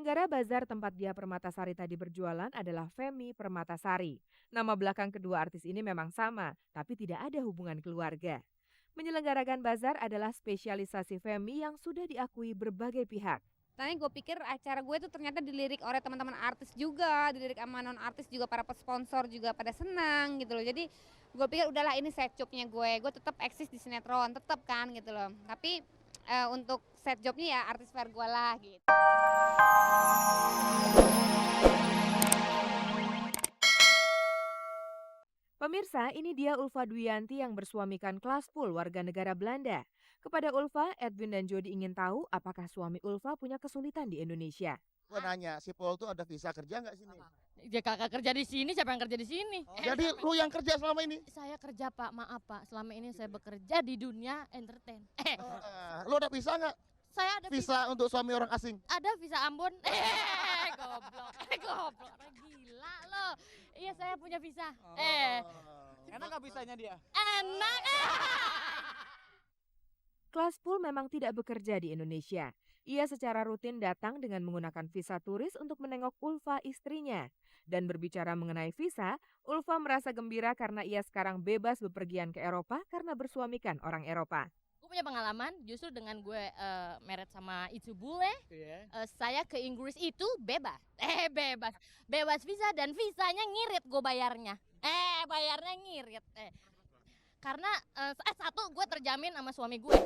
Penyelenggara bazar tempat Dia Permatasari tadi berjualan adalah Femi Permatasari. Nama belakang kedua artis ini memang sama, tapi tidak ada hubungan keluarga. Menyelenggarakan bazar adalah spesialisasi Femi yang sudah diakui berbagai pihak. Tadi gue pikir acara gue tuh ternyata dilirik oleh teman-teman artis juga, dilirik sama non artis juga, para sponsor juga pada senang gitu loh. Jadi gue pikir udahlah ini set jobnya gue tetap eksis di sinetron, tetap kan gitu loh. Tapi untuk set jobnya ya artis fair gue lah gitu. Pemirsa, ini dia Ulfa Dwiyanti yang bersuamikan Klaas Poel, warga negara Belanda. Kepada Ulfa, Edwin dan Jody ingin tahu apakah suami Ulfa punya kesulitan di Indonesia. Gue nanya, si Paul tuh ada visa kerja nggak sini? Dia kakak kerja di sini, siapa yang kerja di sini? Jadi lu yang kerja selama ini? Saya kerja Pak, maaf Pak. Selama ini saya bekerja di dunia entertain. Lu ada visa nggak? Saya ada Visa untuk suami orang asing? ada visa Ambon. Goblok, goblok. Gila lo. Iya saya punya visa. Enak nggak bisanya dia? Enak. Klaas Poel memang tidak bekerja di Indonesia. Ia secara rutin datang dengan menggunakan visa turis untuk menengok Ulfa istrinya. Dan berbicara mengenai visa, Ulfa merasa gembira karena ia sekarang bebas bepergian ke Eropa karena bersuamikan orang Eropa. Gue punya pengalaman justru dengan gue married sama Itu Bule. Saya ke Inggris itu bebas. Bebas visa dan visanya ngirit gue bayarnya. Bayarnya ngirit. Karena satu gue terjamin sama suami gue.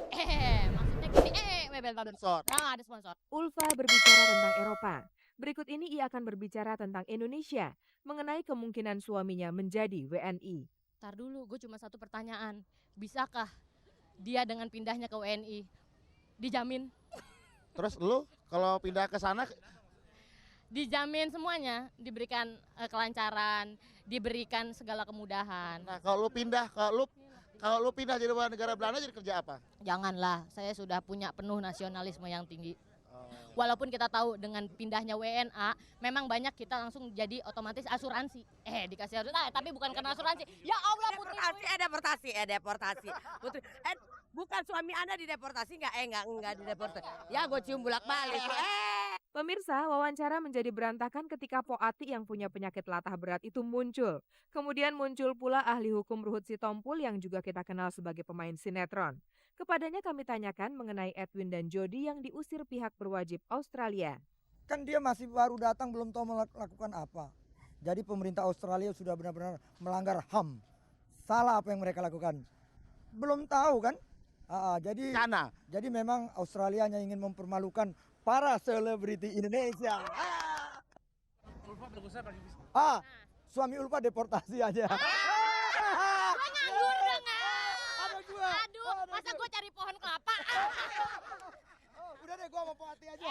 Maksudnya gini, Sponsor. ada sponsor. Ulfa berbicara tentang Eropa. Berikut ini ia akan berbicara tentang Indonesia, mengenai kemungkinan suaminya menjadi WNI. Ntar dulu, gue cuma satu pertanyaan. Bisakah dia dengan pindahnya ke WNI? Dijamin? Terus lu kalau pindah ke sana Dijamin semuanya. Diberikan kelancaran, diberikan segala kemudahan. nah kalau lu pindah jadi warga negara Belanda jadi kerja apa? Janganlah, saya sudah punya penuh nasionalisme yang tinggi. Walaupun kita tahu dengan pindahnya WNA, memang banyak kita langsung jadi otomatis asuransi. Dikasih asuransi, tapi bukan karena asuransi. Ya Allah, Putri. Deportasi. Putri, bukan suami Anda dideportasi enggak dideportasi. Ya gue cium bolak-balik. Pemirsa, wawancara menjadi berantakan ketika Poati yang punya penyakit latah berat itu muncul. Kemudian muncul pula ahli hukum Ruhut Sitompul yang juga kita kenal sebagai pemain sinetron. Kepadanya kami tanyakan mengenai Edwin dan Jody yang diusir pihak berwajib Australia. Kan dia masih baru datang, belum tahu melakukan apa. Jadi pemerintah Australia sudah benar-benar melanggar HAM. Salah apa yang mereka lakukan. Belum tahu kan? Jadi memang Australia hanya ingin mempermalukan para selebriti Indonesia. Ulfa bagusnya pakai visa. Suami Ulfa deportasi aja. Gue nganggur dong. Ada gua. Aduh, masa gue cari pohon kelapa? Udah deh, gua mau Poati aja.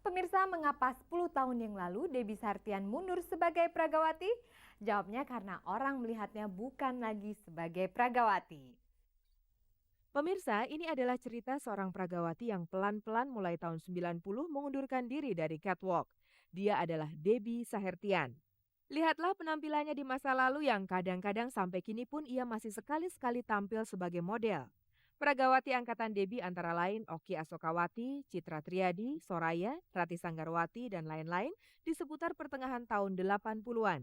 Pemirsa, mengapa 10 tahun yang lalu Debbie Sartian mundur sebagai Pragawati? Jawabnya karena orang melihatnya bukan lagi sebagai Pragawati. Pemirsa, ini adalah cerita seorang Pragawati yang pelan-pelan mulai tahun 90 mengundurkan diri dari catwalk. Dia adalah Debbie Sahertian. Lihatlah penampilannya di masa lalu yang kadang-kadang sampai kini pun ia masih sekali-sekali tampil sebagai model. Pragawati angkatan Debbie antara lain Oki Asokawati, Citra Triadi, Soraya, Rati Sanggarwati, dan lain-lain di seputar pertengahan tahun 80-an.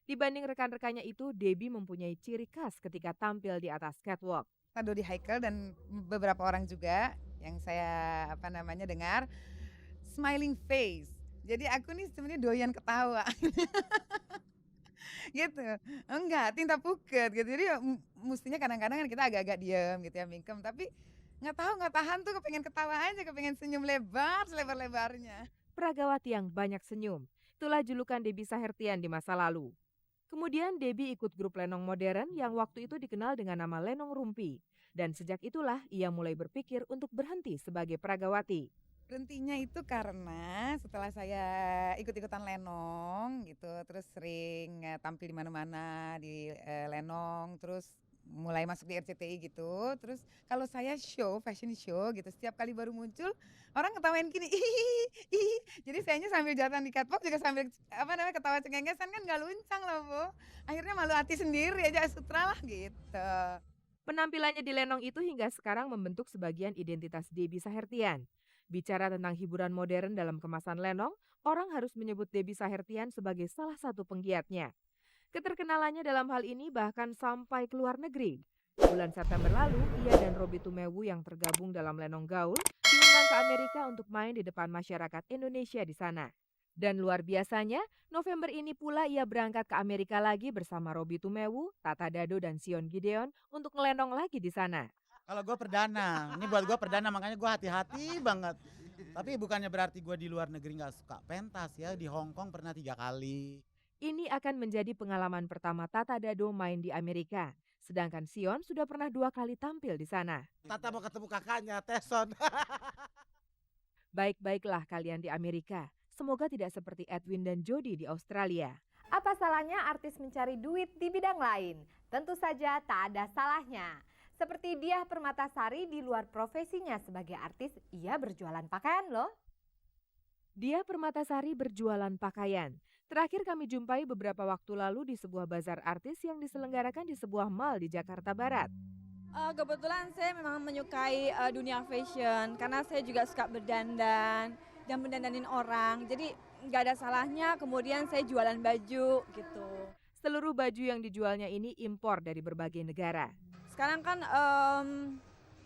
Dibanding rekan-rekannya itu, Debbie mempunyai ciri khas ketika tampil di atas catwalk. Dodi Haikal dan beberapa orang juga yang saya dengar smiling face. Jadi aku nih sebenarnya doyan ketawa. Gitu. Enggak, tinta puket gitu. Jadi mestinya kadang-kadang kan kita agak-agak diam gitu ya, mingkem, tapi nggak tahan tuh, kepengen ketawa aja, kepengen senyum lebar selebar-lebarnya. Pragawati yang banyak senyum. Itulah julukan Debbie Sahertian di masa lalu. Kemudian Debbie ikut grup lenong modern yang waktu itu dikenal dengan nama Lenong Rumpi. Dan sejak itulah ia mulai berpikir untuk berhenti sebagai Pragawati. Berhentinya itu karena setelah saya ikut-ikutan lenong gitu, terus sering tampil di mana-mana di lenong, terus mulai masuk di RCTI gitu. Terus kalau saya fashion show gitu, setiap kali baru muncul orang ketawain gini, ih. Jadi sayanya sambil jalan di catwalk juga sambil ketawa cengengesan, kan nggak luncang loh, Bu. Akhirnya malu hati sendiri aja, sutra lah gitu. Penampilannya di lenong itu hingga sekarang membentuk sebagian identitas Debbie Sahertian. Bicara tentang hiburan modern dalam kemasan lenong, orang harus menyebut Debbie Sahertian sebagai salah satu penggiatnya. Keterkenalannya dalam hal ini bahkan sampai ke luar negeri. Bulan September lalu, ia dan Robby Tumewu yang tergabung dalam Lenong Gaul diundang ke Amerika untuk main di depan masyarakat Indonesia di sana. Dan luar biasanya, November ini pula ia berangkat ke Amerika lagi bersama Robby Tumewu, Tata Dado, dan Sion Gideon untuk ngelenong lagi di sana. Kalau gue perdana, ini buat gue perdana makanya gue hati-hati banget. Tapi bukannya berarti gue di luar negeri nggak suka pentas ya. Di Hong Kong pernah 3 kali. Ini akan menjadi pengalaman pertama Tata Dado main di Amerika. Sedangkan Sion sudah pernah 2 kali tampil di sana. Tata mau ketemu kakaknya, Teson. Baik-baiklah kalian di Amerika. Semoga tidak seperti Edwin dan Jody di Australia. Apa salahnya artis mencari duit di bidang lain? Tentu saja tak ada salahnya. Seperti Diah Permatasari di luar profesinya sebagai artis, ia berjualan pakaian loh. Diah Permatasari berjualan pakaian. Terakhir kami jumpai beberapa waktu lalu di sebuah bazar artis yang diselenggarakan di sebuah mall di Jakarta Barat. Kebetulan saya memang menyukai dunia fashion karena saya juga suka berdandan dan mendandanin orang. Jadi nggak ada salahnya kemudian saya jualan baju gitu. Seluruh baju yang dijualnya ini impor dari berbagai negara. Sekarang kan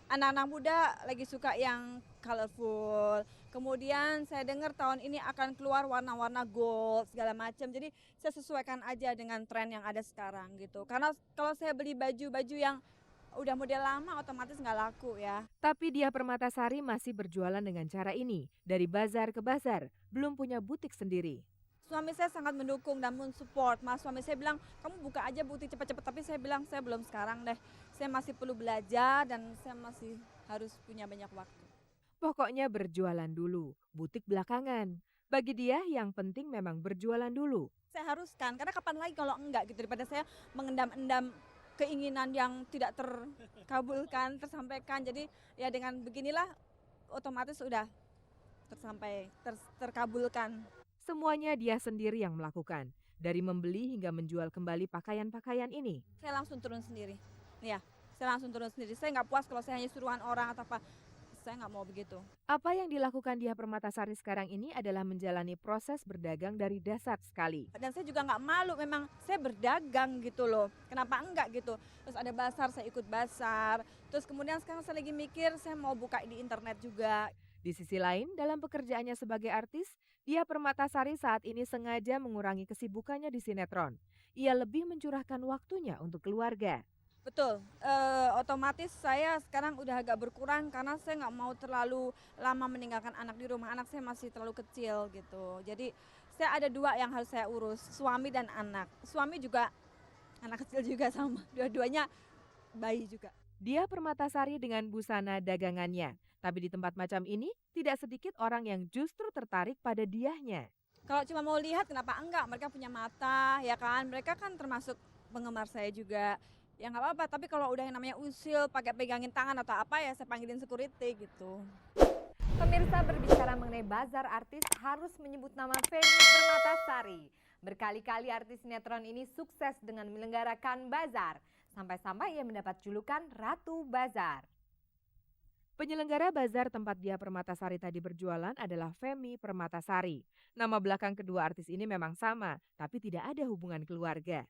anak-anak muda lagi suka yang colorful. Kemudian saya dengar tahun ini akan keluar warna-warna gold segala macam. Jadi saya sesuaikan aja dengan tren yang ada sekarang gitu. Karena kalau saya beli baju-baju yang udah model lama otomatis nggak laku ya. Tapi Diah Permatasari masih berjualan dengan cara ini. Dari bazar ke bazar, belum punya butik sendiri. Suami saya sangat mendukung dan mensupport. Mas suami saya bilang, kamu buka aja butik cepat-cepat. Tapi saya bilang, saya belum sekarang deh. Saya masih perlu belajar dan saya masih harus punya banyak waktu. Pokoknya berjualan dulu, butik belakangan. Bagi dia yang penting memang berjualan dulu. Saya haruskan, karena kapan lagi kalau enggak gitu. Daripada saya mengendam-endam keinginan yang tidak terkabulkan, tersampaikan. Jadi ya dengan beginilah otomatis udah terkabulkan. Semuanya dia sendiri yang melakukan, dari membeli hingga menjual kembali pakaian-pakaian ini. Saya langsung turun sendiri, ya. Saya langsung turun sendiri. Saya nggak puas kalau saya hanya suruhan orang atau apa. Saya nggak mau begitu. Apa yang dilakukan Diah Permatasari sekarang ini adalah menjalani proses berdagang dari dasar sekali. Dan saya juga nggak malu, memang saya berdagang gitu loh. Kenapa enggak gitu? Terus ada bazar, saya ikut bazar. Terus kemudian sekarang saya lagi mikir saya mau buka di internet juga. Di sisi lain, dalam pekerjaannya sebagai artis, Diah Permatasari saat ini sengaja mengurangi kesibukannya di sinetron. Ia lebih mencurahkan waktunya untuk keluarga. Betul, otomatis saya sekarang udah agak berkurang karena saya nggak mau terlalu lama meninggalkan anak di rumah. Anak saya masih terlalu kecil gitu. Jadi saya ada 2 yang harus saya urus, suami dan anak. Suami juga anak kecil juga sama, dua-duanya bayi juga. Diah Permatasari dengan busana dagangannya. Tapi di tempat macam ini, tidak sedikit orang yang justru tertarik pada Diahnya. Kalau cuma mau lihat, kenapa enggak? Mereka punya mata, ya kan? Mereka kan termasuk penggemar saya juga. Ya nggak apa-apa, tapi kalau udah yang namanya usil, pakai pegangin tangan atau apa ya saya panggilin security gitu. Pemirsa, berbicara mengenai bazar artis harus menyebut nama Feni Permatasari. Berkali-kali artis sinetron ini sukses dengan menyelenggarakan bazar. Sampai-sampai ia mendapat julukan Ratu Bazar. Penyelenggara bazar tempat Diah Permatasari tadi berjualan adalah Femi Permatasari. Nama belakang kedua artis ini memang sama, tapi tidak ada hubungan keluarga.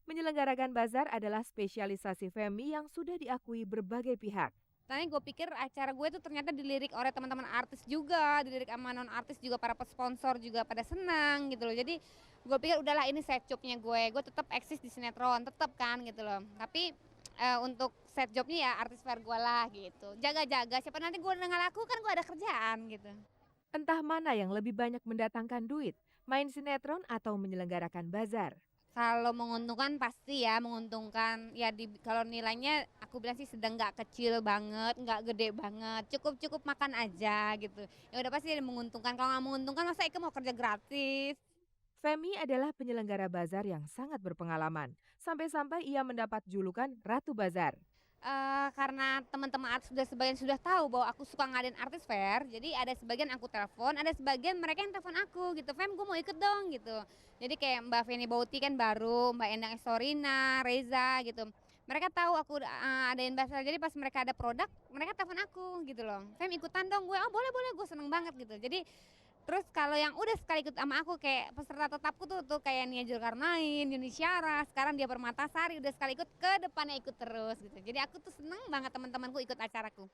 Menyelenggarakan bazar adalah spesialisasi Femi yang sudah diakui berbagai pihak. Tadi gue pikir acara gue tuh ternyata dilirik oleh teman-teman artis juga, dilirik sama non artis juga, para sponsor juga pada senang gitu loh. Jadi gue pikir udahlah ini set jobnya gue tetap eksis di sinetron, tetap kan gitu loh. Tapi untuk set jobnya ya artis fair gue lah gitu. Jaga-jaga, siapa nanti gue nggak laku kan gue ada kerjaan gitu. Entah mana yang lebih banyak mendatangkan duit, main sinetron atau menyelenggarakan bazar. Kalau menguntungkan pasti ya menguntungkan ya kalau nilainya aku bilang sih sedang nggak kecil banget, nggak gede banget, cukup makan aja gitu. Ya udah pasti menguntungkan. Kalau nggak menguntungkan masa Ike mau kerja gratis. Femi adalah penyelenggara bazar yang sangat berpengalaman, sampai-sampai ia mendapat julukan Ratu Bazar. Karena teman-teman artis sebagian sudah tahu bahwa aku suka ngadain artis fair, jadi ada sebagian aku telepon, ada sebagian mereka yang telepon aku gitu, Fem gue mau ikut dong gitu. Jadi kayak Mbak Feni Bauti kan baru, Mbak Endang Estorina, Reza gitu. mereka tahu aku adain bazar. Jadi pas mereka ada produk, mereka telepon aku gitu loh. Fem ikutan dong gue. Oh boleh, gue seneng banget gitu. Jadi terus kalau yang udah sekali ikut sama aku kayak peserta tetapku tuh kayak Nia Zulkarnain, Yuni Syara, sekarang dia Permatasari udah sekali ikut ke depannya ikut terus gitu. Jadi aku tuh seneng banget teman-temanku ikut acaraku.